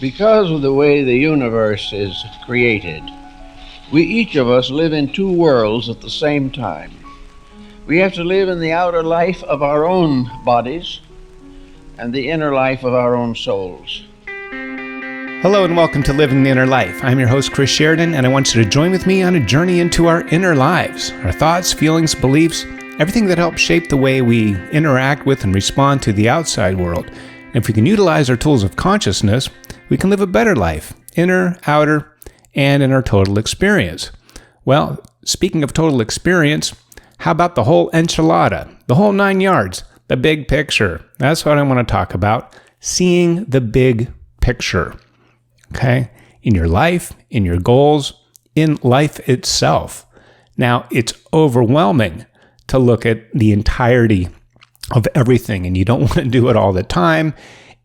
Because of the way the universe is created, we each of us live in two worlds at the same time. We have to live in the outer life of our own bodies and the inner life of our own souls. Hello and welcome to Living the Inner Life. I'm your host, Chris Sheridan, and I want you to join with me on a journey into our inner lives, our thoughts, feelings, beliefs, everything that helps shape the way we interact with and respond to the outside world. And if we can utilize our tools of consciousness, we can live a better life, inner, outer, and in our total experience. Well, speaking of total experience, how about the whole enchilada, the whole 9 yards, the big picture? That's what I want to talk about, seeing the big picture, okay? In your life, in your goals, in life itself. Now, it's overwhelming to look at the entirety of everything, and you don't want to do it all the time.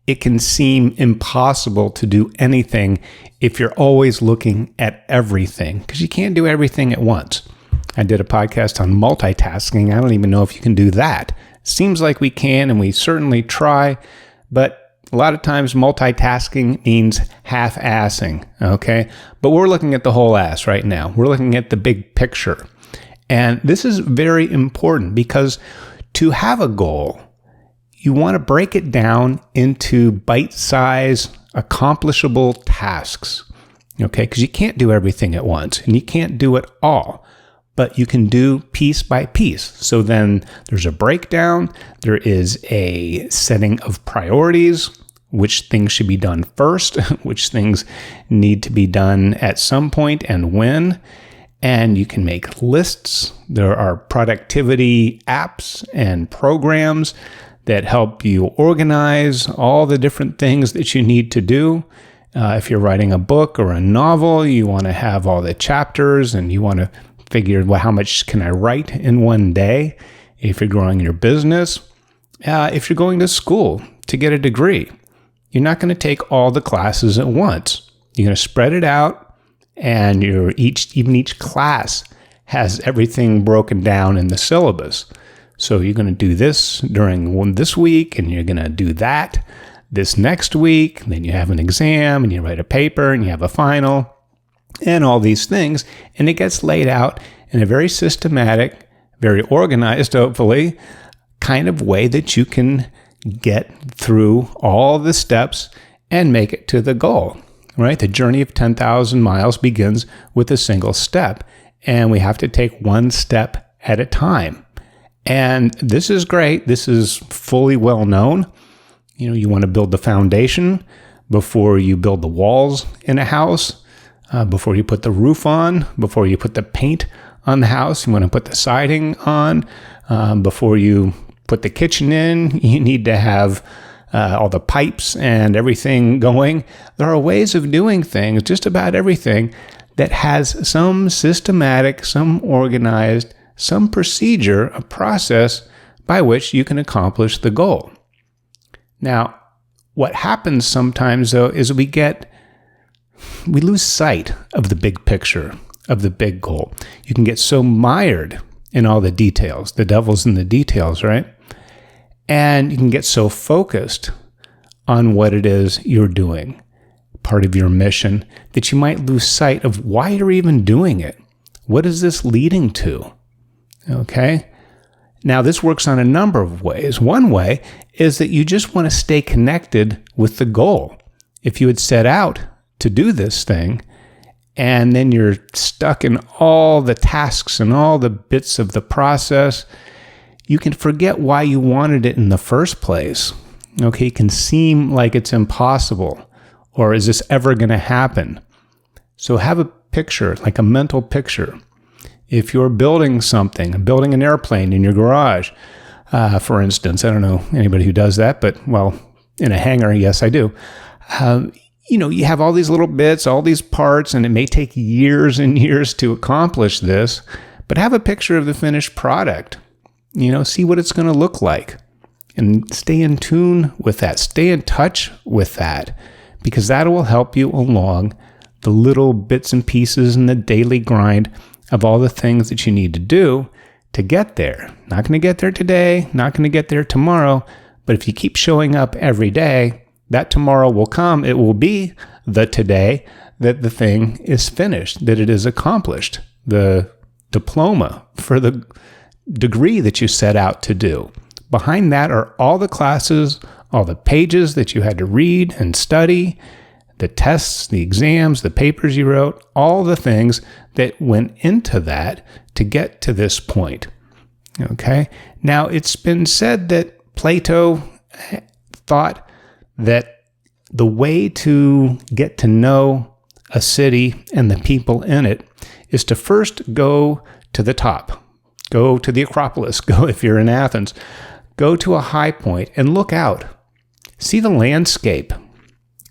It can seem impossible to do anything if you're always looking at everything, because you can't do everything at once. I did a podcast on multitasking. I don't even know if you can do that. Seems like we can, and we certainly try, but a lot of times multitasking means half-assing, okay? But we're looking at the whole ass right now. We're looking at the big picture. And this is very important because to have a goal, you want to break it down into bite-sized, accomplishable tasks, okay? Because you can't do everything at once, and you can't do it all, but you can do piece by piece. So then there's a breakdown, there is a setting of priorities, which things should be done first, which things need to be done at some point and when. And you can make lists. There are productivity apps and programs that help you organize all the different things that you need to do. If you're writing a book or a novel, you want to have all the chapters and you want to figure, well, how much can I write in one day? If you're growing your business, if you're going to school to get a degree, you're not going to take all the classes at once. You're going to spread it out. And each class has everything broken down in the syllabus. So you're going to do this during this week, and you're going to do that this next week. Then you have an exam, and you write a paper, and you have a final, and all these things. And it gets laid out in a very systematic, very organized, hopefully, kind of way that you can get through all the steps and make it to the goal. Right? The journey of 10,000 miles begins with a single step, and we have to take one step at a time. And this is great. This is fully well known. You want to build the foundation before you build the walls in a house, before you put the roof on, before you put the paint on the house. You want to put the siding on, before you put the kitchen in. You need to have all the pipes and everything going. There are ways of doing things, just about everything, that has some systematic, some organized, some procedure, a process by which you can accomplish the goal. Now, what happens sometimes, though, is we lose sight of the big picture, of the big goal. You can get so mired in all the details. The devil's in the details, right? And you can get so focused on what it is you're doing, part of your mission, that you might lose sight of why you're even doing it. What is this leading to? Okay? Now, this works on a number of ways. One way is that you just want to stay connected with the goal. If you had set out to do this thing, and then you're stuck in all the tasks and all the bits of the process, you can forget why you wanted it in the first place. Okay, it can seem like it's impossible, or is this ever going to happen? So have a picture, like a mental picture. If you're building something, building an airplane in your garage, for instance, I don't know anybody who does that, but well, in a hangar, yes, I do. You have all these little bits, all these parts, and it may take years and years to accomplish this, but have a picture of the finished product. See what it's going to look like and stay in tune with that. Stay in touch with that, because that will help you along the little bits and pieces in the daily grind of all the things that you need to do to get there. Not going to get there today, not going to get there tomorrow, but if you keep showing up every day, that tomorrow will come. It will be the today that the thing is finished, that it is accomplished, the diploma for the degree that you set out to do. Behind that are all the classes, all the pages that you had to read and study, the tests, the exams, the papers you wrote, all the things that went into that to get to this point. Okay? Now, it's been said that Plato thought that the way to get to know a city and the people in it is to first go to the top. Go to the Acropolis. Go, if you're in Athens, go to a high point and look out. See the landscape.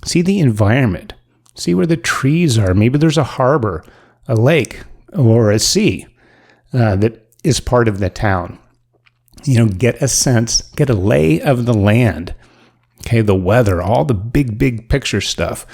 See the environment. See where the trees are. Maybe there's a harbor, a lake, or a sea that is part of the town. Get a sense, get a lay of the land. Okay, the weather, all the big picture stuff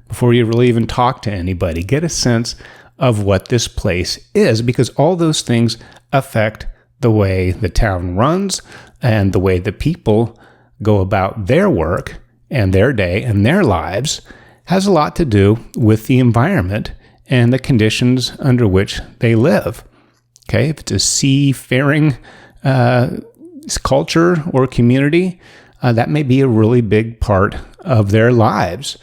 before you really even talk to anybody. Get a sense of what this place is, because all those things affect the way the town runs and the way the people go about their work and their day and their lives. Has a lot to do with the environment and the conditions under which they live. Okay, if it's a seafaring culture or community, that may be a really big part of their lives.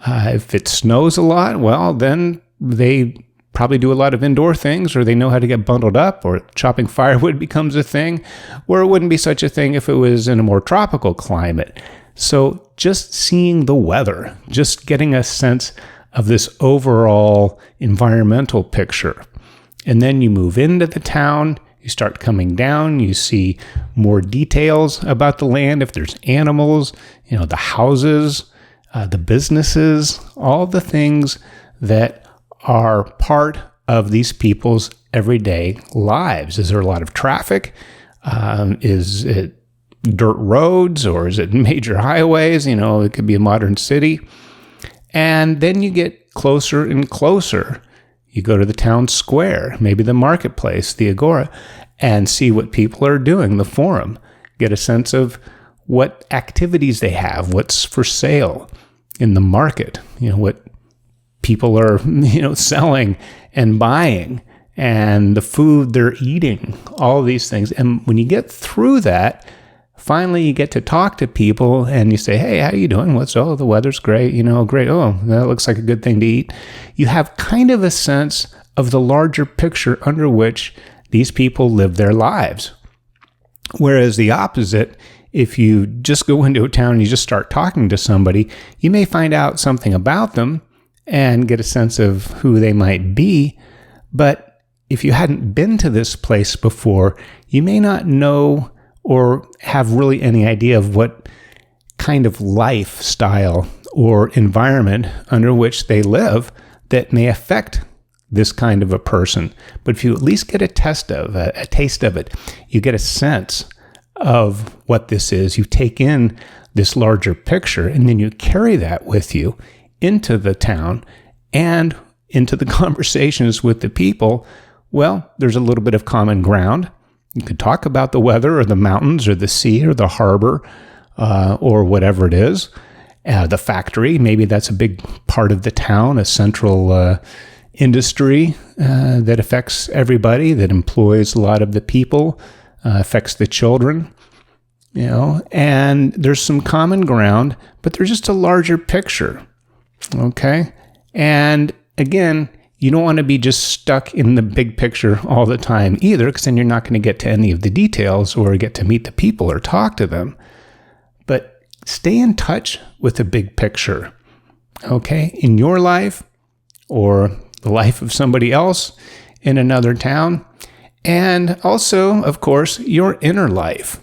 If it snows a lot, well, then they probably do a lot of indoor things, or they know how to get bundled up, or chopping firewood becomes a thing, or it wouldn't be such a thing if it was in a more tropical climate. So just seeing the weather, just getting a sense of this overall environmental picture. And then you move into the town, you start coming down, you see more details about the land, if there's animals, the houses, the businesses, all the things that are part of these people's everyday lives. Is there a lot of traffic? Is it dirt roads, or is it major highways? It could be a modern city. And then you get closer and closer. You go to the town square, maybe the marketplace, the agora, and see what people are doing, the forum. Get a sense of what activities they have, what's for sale in the market, what people are, selling and buying, and the food they're eating, all of these things. And when you get through that, finally you get to talk to people and you say, hey, how are you doing? The weather's great, great. Oh, that looks like a good thing to eat. You have kind of a sense of the larger picture under which these people live their lives. Whereas the opposite, if you just go into a town and you just start talking to somebody, you may find out something about them and get a sense of who they might be. But if you hadn't been to this place before, you may not know or have really any idea of what kind of lifestyle or environment under which they live that may affect this kind of a person. But if you at least get a taste of it, you get a sense of what this is. You take in this larger picture, and then you carry that with you into the town and into the conversations with the people. Well, there's a little bit of common ground. You could talk about the weather or the mountains or the sea or the harbor or whatever it is. The factory, maybe that's a big part of the town, a central industry that affects everybody, that employs a lot of the people, affects the children, and there's some common ground, but there's just a larger picture, okay? And again, you don't want to be just stuck in the big picture all the time either, because then you're not going to get to any of the details or get to meet the people or talk to them. But stay in touch with the big picture, okay? In your life or the life of somebody else in another town, and also, of course, your inner life.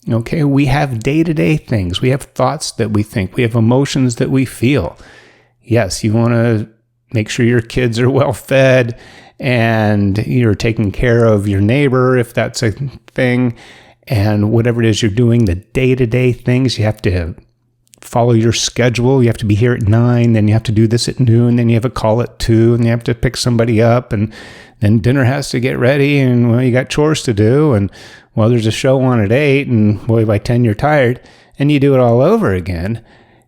Okay, we have day-to-day things. We have thoughts that we think. We have emotions that we feel. Yes, you want to make sure your kids are well fed and you're taking care of your neighbor if that's a thing, and whatever it is you're doing, the day-to-day things, you have to follow your schedule. You have to be here at 9, then you have to do this at noon, then you have a call at 2, and you have to pick somebody up, and then dinner has to get ready, and well, you got chores to do, and well, there's a show on at 8, and boy, by 10 you're tired, and you do it all over again.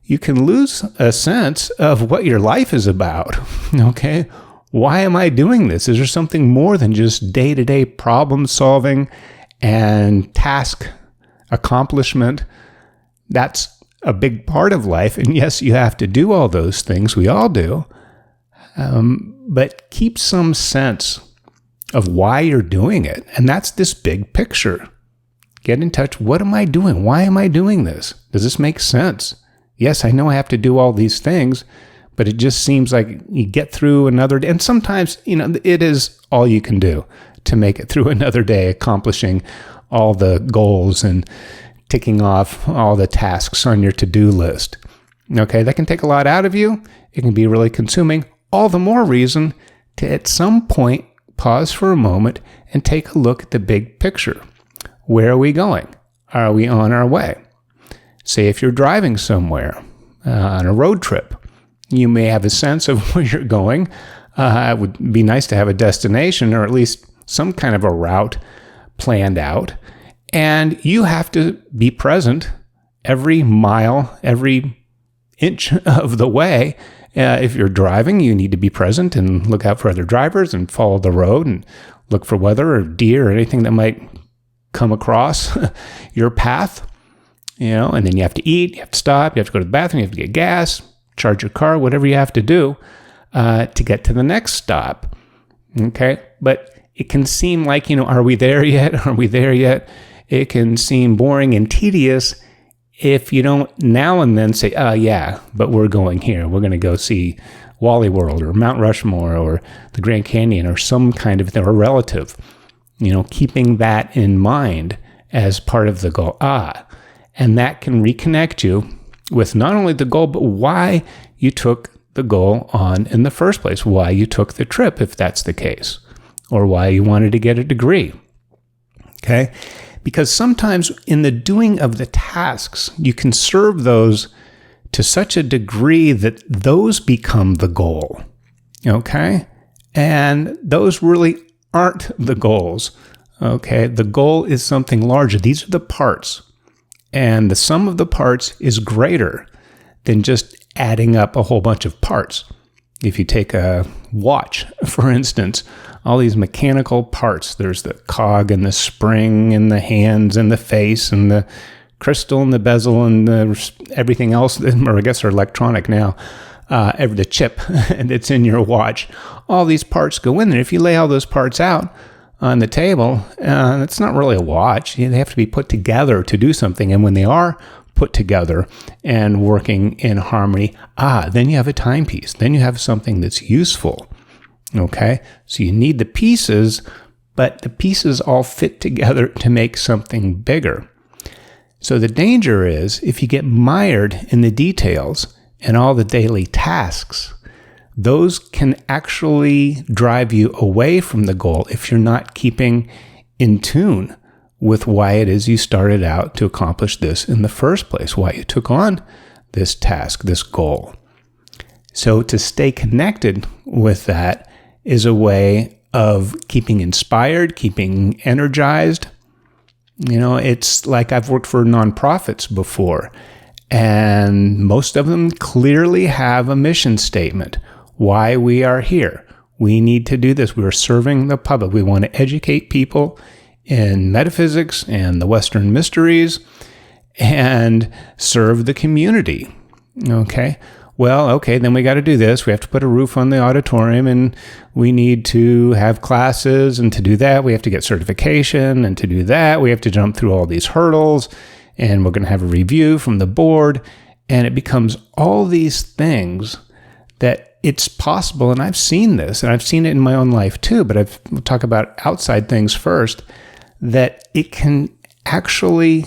you can lose a sense of what your life is about. Okay? Why am I doing this? Is there something more than just day-to-day problem solving and task accomplishment? That's a big part of life. And yes, you have to do all those things. We all do. But keep some sense of why you're doing it. And that's this big picture. Get in touch. What am I doing? Why am I doing this? Does this make sense? Yes, I know I have to do all these things, but it just seems like you get through another day. And sometimes, it is all you can do to make it through another day, accomplishing all the goals and ticking off all the tasks on your to-do list. Okay, that can take a lot out of you. It can be really consuming. All the more reason to, at some point, pause for a moment and take a look at the big picture. Where are we going? Are we on our way? Say if you're driving somewhere on a road trip, you may have a sense of where you're going. It would be nice to have a destination or at least some kind of a route planned out. And you have to be present every mile, every inch of the way. If you're driving, you need to be present and look out for other drivers and follow the road and look for weather or deer or anything that might come across your path. And then you have to eat, you have to stop, you have to go to the bathroom, you have to get gas, charge your car, whatever you have to do to get to the next stop. Okay? But it can seem like, are we there yet? Are we there yet? It can seem boring and tedious if you don't now and then say, oh, yeah, but we're going here. We're going to go see Wally World or Mount Rushmore or the Grand Canyon or some kind of thing, or relative. Keeping that in mind as part of the goal. And that can reconnect you with not only the goal, but why you took the goal on in the first place, why you took the trip, if that's the case, or why you wanted to get a degree. Okay? Because sometimes in the doing of the tasks, you can serve those to such a degree that those become the goal. Okay? And those really aren't the goals. Okay? The goal is something larger. These are the parts. And the sum of the parts is greater than just adding up a whole bunch of parts. If you take a watch, for instance, all these mechanical parts, there's the cog and the spring and the hands and the face and the crystal and the bezel and everything else, or I guess they're electronic now, the chip that's in your watch. All these parts go in there. If you lay all those parts out on the table, it's not really a watch. They have to be put together to do something. And when they are put together and working in harmony, then you have a timepiece. Then you have something that's useful. Okay? So you need the pieces, but the pieces all fit together to make something bigger. So the danger is if you get mired in the details and all the daily tasks, those can actually drive you away from the goal if you're not keeping in tune with why it is you started out to accomplish this in the first place, why you took on this task, this goal. So to stay connected with that is a way of keeping inspired, keeping energized. It's like I've worked for nonprofits before, and most of them clearly have a mission statement. Why we are here. We need to do this. We're serving the public. We want to educate people in metaphysics and the Western mysteries and serve the community. Okay? Well, okay, then we got to do this. We have to put a roof on the auditorium, and we need to have classes, and to do that, we have to get certification, and to do that, we have to jump through all these hurdles, and we're going to have a review from the board, and it becomes all these things that it's possible, and I've seen this, and I've seen it in my own life too, but we'll talk about outside things first, that it can actually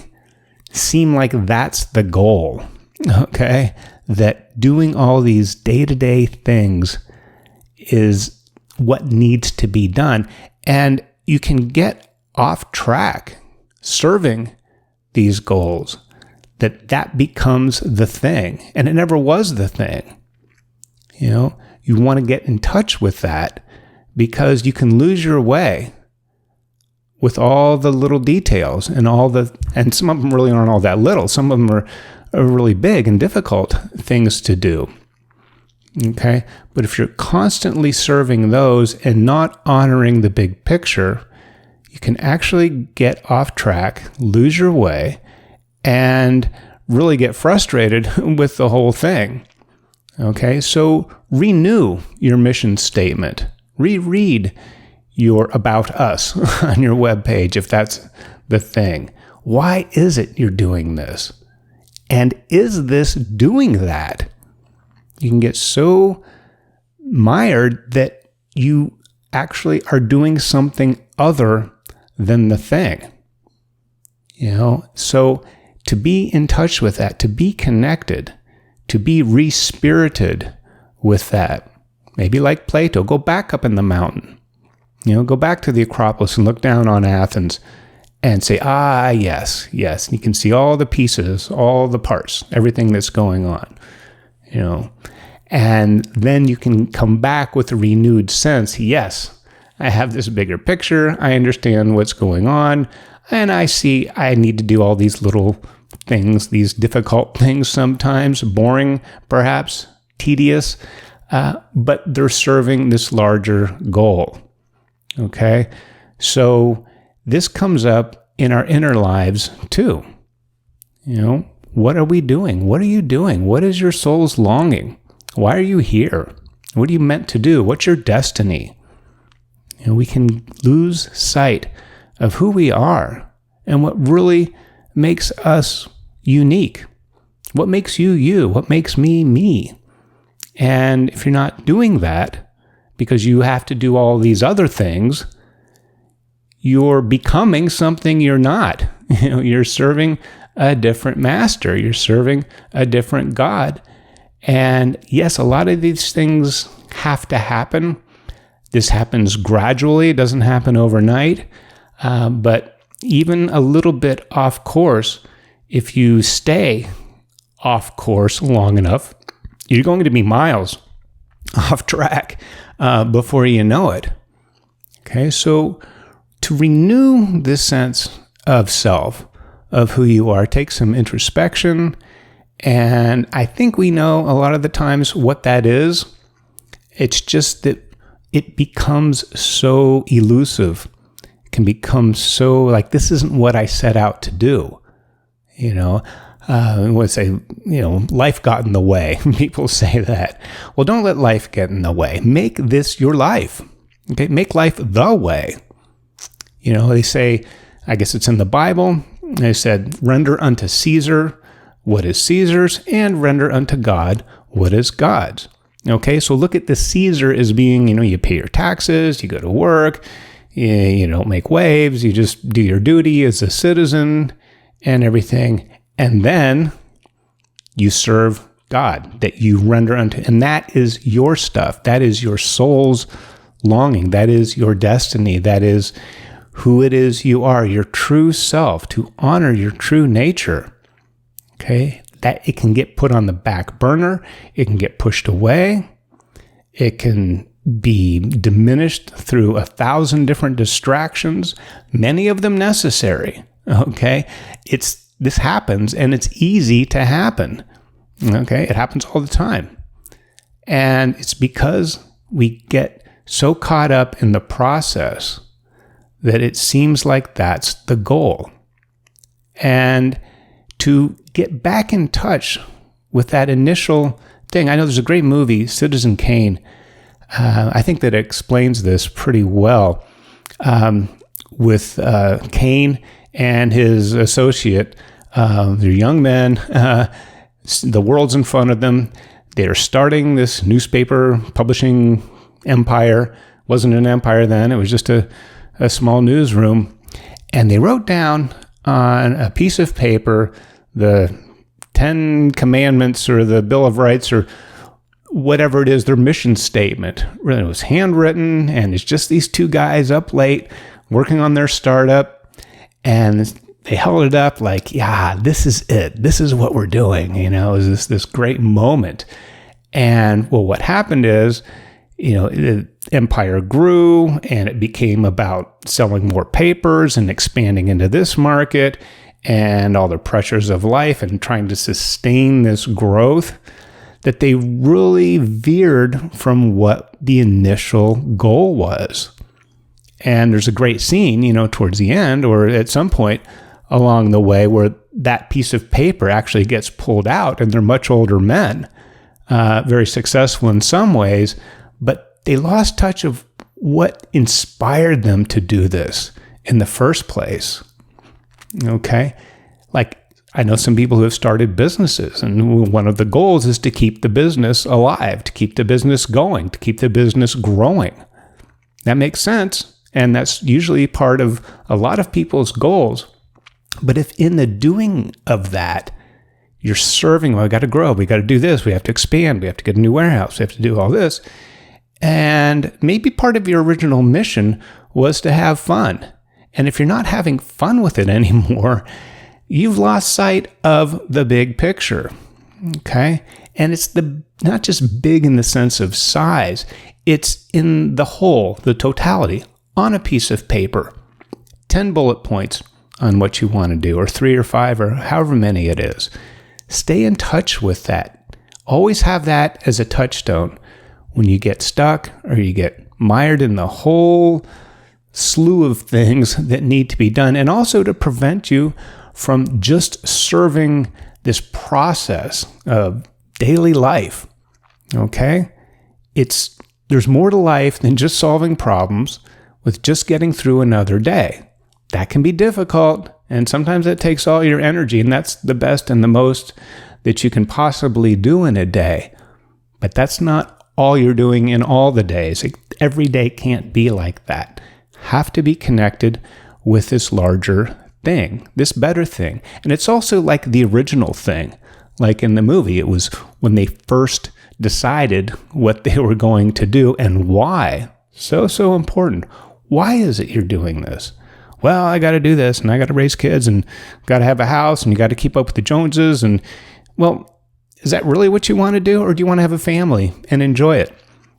seem like that's the goal, okay? That doing all these day-to-day things is what needs to be done, and you can get off track serving these goals, that becomes the thing, and it never was the thing. You want to get in touch with that because you can lose your way with all the little details and some of them really aren't all that little. Some of them really big and difficult things to do. Okay? But if you're constantly serving those and not honoring the big picture, you can actually get off track, lose your way, and really get frustrated with the whole thing. Okay? So renew your mission statement. Reread your About Us on your webpage if that's the thing. Why is it you're doing this? And is this doing that? You can get so mired that you actually are doing something other than the thing. So to be in touch with that, to be connected, to be re-spirited with that, maybe like Plato, go back up in the mountain. Go back to the Acropolis and look down on Athens and say, yes. And you can see all the pieces, all the parts, everything that's going on, And then you can come back with a renewed sense. Yes, I have this bigger picture. I understand what's going on. And I see I need to do all these little things, these difficult things sometimes, boring, perhaps, tedious, but they're serving this larger goal. Okay? So this comes up in our inner lives too. What are we doing? What are you doing? What is your soul's longing? Why are you here? What are you meant to do? What's your destiny? We can lose sight of who we are and what really makes us unique. What makes you you? What makes me me? And if you're not doing that because you have to do all these other things, you're becoming something you're not. You're serving a different master. You're serving a different God. And yes, a lot of these things have to happen. This happens gradually. It doesn't happen overnight. But even a little bit off course, if you stay off course long enough, you're going to be miles off track before you know it. Okay, so to renew this sense of self, of who you are, take some introspection. And I think we know a lot of the times what that is. It's just that it becomes so elusive. It can become so like, this isn't what I set out to do. I would say, life got in the way. People say that. Well, don't let life get in the way. Make this your life. Okay, make life the way. They say, I guess it's in the Bible, they said, render unto Caesar what is Caesar's, and render unto God what is God's. Okay, so look at the Caesar as being, you pay your taxes, you go to work, you don't make waves, you just do your duty as a citizen and everything. And then you serve God, that you render unto, and that is your stuff. That is your soul's longing. That is your destiny. That is who it is you are, your true self, to honor your true nature. Okay, that it can get put on the back burner. It can get pushed away. It can be diminished through 1,000 different distractions, many of them necessary. Okay, this happens, and it's easy to happen. Okay, it happens all the time. And it's because we get so caught up in the process that it seems like that's the goal. And to get back in touch with that initial thing, I know there's a great movie, Citizen Kane. I think that explains this pretty well, with Kane and his associate. They're young men. The world's in front of them. They're starting this newspaper publishing empire. Wasn't an empire then. It was just a small newsroom. And they wrote down on a piece of paper the 10 Commandments or the Bill of Rights or whatever it is, their mission statement. It was handwritten, and it's just these two guys up late working on their startup. And they held it up like, yeah, this is it. This is what we're doing. It was this great moment. And well, what happened is, the empire grew, and it became about selling more papers and expanding into this market. and all the pressures of life and trying to sustain this growth, that they really veered from what the initial goal was. And there's a great scene, towards the end or at some point along the way where that piece of paper actually gets pulled out, and they're much older men, very successful in some ways, but they lost touch of what inspired them to do this in the first place. Okay? Like, I know some people who have started businesses, and one of the goals is to keep the business alive, to keep the business going, to keep the business growing. That makes sense, and that's usually part of a lot of people's goals. But if in the doing of that, you're serving, well, we got to grow, we got to do this, we have to expand, we have to get a new warehouse, we have to do all this, and maybe part of your original mission was to have fun. And if you're not having fun with it anymore, you've lost sight of the big picture, okay? And it's not just big in the sense of size, it's in the whole, the totality, on a piece of paper. 10 bullet points on what you want to do, or 3 or 5, or however many it is. Stay in touch with that. Always have that as a touchstone. When you get stuck or you get mired in the whole slew of things that need to be done, and also to prevent you from just serving this process of daily life, okay? There's more to life than just solving problems with just getting through another day. That can be difficult, and sometimes it takes all your energy, and that's the best and the most that you can possibly do in a day. But that's not all you're doing in all the days. Every day can't be like that. Have to be connected with this larger thing, this better thing. And it's also like the original thing. Like in the movie, it was when they first decided what they were going to do and why. So important. Why is it you're doing this? Well, I got to do this, and I got to raise kids, and got to have a house, and you got to keep up with the Joneses. And, well, is that really what you want to do, or do you want to have a family and enjoy it?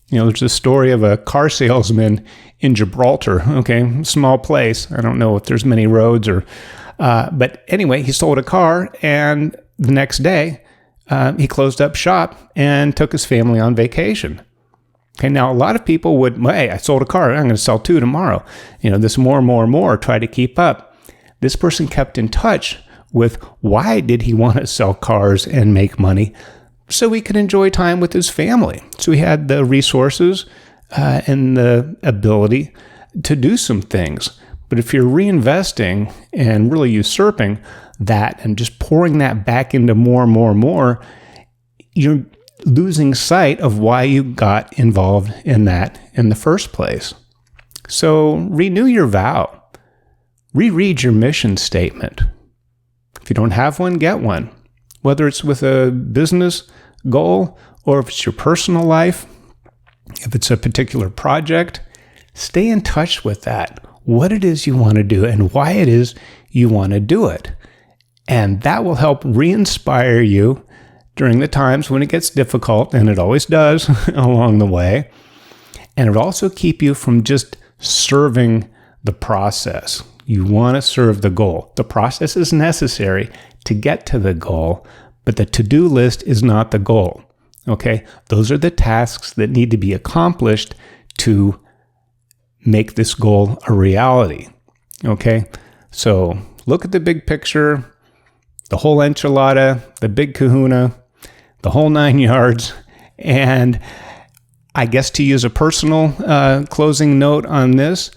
There's a story of a car salesman in Gibraltar, okay, small place. I don't know if there's many roads but anyway, he sold a car, and the next day he closed up shop and took his family on vacation. Okay, now a lot of people would, hey, I sold a car, I'm going to sell 2 tomorrow. This more, try to keep up. This person kept in touch with why did he want to sell cars and make money, so he could enjoy time with his family. So he had the resources and the ability to do some things. But if you're reinvesting and really usurping that and just pouring that back into more, you're losing sight of why you got involved in that in the first place. So renew your vow. Reread your mission statement. If you don't have one, get one. Whether it's with a business goal or if it's your personal life, if it's a particular project, stay in touch with that. What it is you want to do and why it is you want to do it. And that will help re-inspire you during the times when it gets difficult, and it always does along the way. And it will also keep you from just serving the process. You want to serve the goal. The process is necessary to get to the goal, but the to-do list is not the goal. Okay? Those are the tasks that need to be accomplished to make this goal a reality. Okay? So look at the big picture, the whole enchilada, the big kahuna, the whole 9 yards. And I guess to use a personal closing note on this,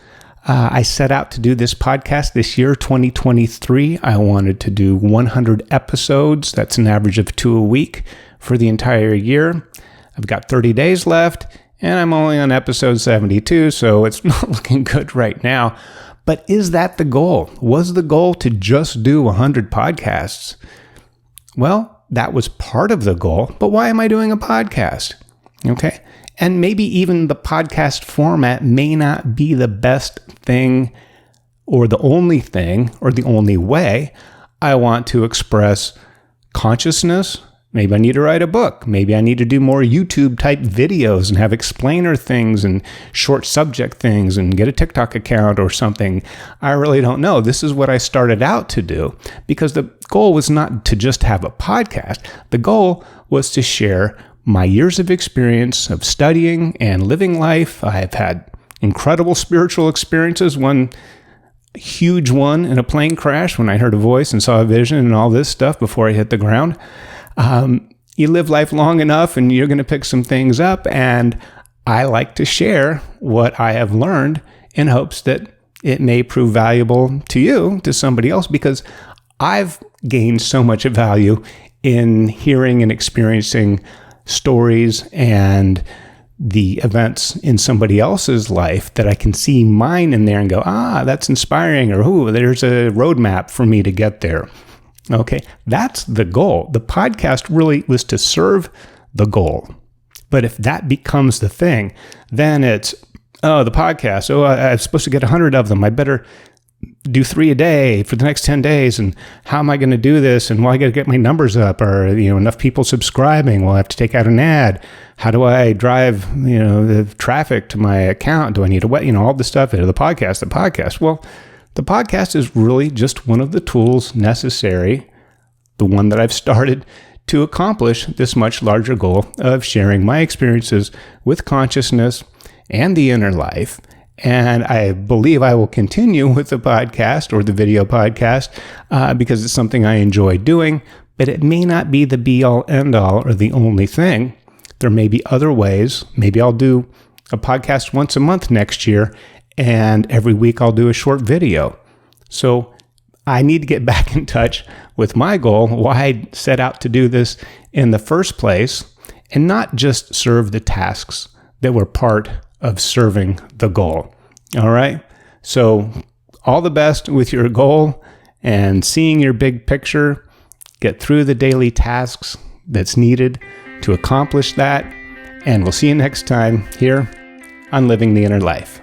I set out to do this podcast this year, 2023. I wanted to do 100 episodes. That's an average of 2 a week for the entire year. I've got 30 days left, and I'm only on episode 72, so it's not looking good right now. But is that the goal? Was the goal to just do 100 podcasts? Well, that was part of the goal, but why am I doing a podcast? Okay. And maybe even the podcast format may not be the best thing or the only thing or the only way I want to express consciousness, Maybe I need to write a book. Maybe I need to do more YouTube type videos and have explainer things and short subject things and get a TikTok account or something. I really don't know. This is what I started out to do because the goal was not to just have a podcast. The goal was to share my years of experience of studying and living life. I've had incredible spiritual experiences. One huge one in a plane crash when I heard a voice and saw a vision and all this stuff before I hit the ground. You live life long enough and you're going to pick some things up, and I like to share what I have learned in hopes that it may prove valuable to you, to somebody else, because I've gained so much value in hearing and experiencing stories and the events in somebody else's life that I can see mine in there and go, that's inspiring, or there's a roadmap for me to get there. Okay, that's the goal. The podcast really was to serve the goal. But if that becomes the thing, then it's, the podcast, I'm supposed to get 100 of them. I better do 3 a day for the next 10 days. And how am I going to do this? And I got to get my numbers up. Or, enough people subscribing. Well, I have to take out an ad. How do I drive, the traffic to my account? Do I need all this stuff into the podcast? Well, the podcast is really just one of the tools necessary, the one that I've started to accomplish this much larger goal of sharing my experiences with consciousness and the inner life. And I believe I will continue with the podcast or the video podcast because it's something I enjoy doing, but it may not be the be-all, end-all or the only thing. There may be other ways. Maybe I'll do a podcast once a month next year, and every week I'll do a short video. So I need to get back in touch with my goal, why I set out to do this in the first place, and not just serve the tasks that were part of serving the goal. All right? So all the best with your goal and seeing your big picture. Get through the daily tasks that's needed to accomplish that. And we'll see you next time here on Living the Inner Life.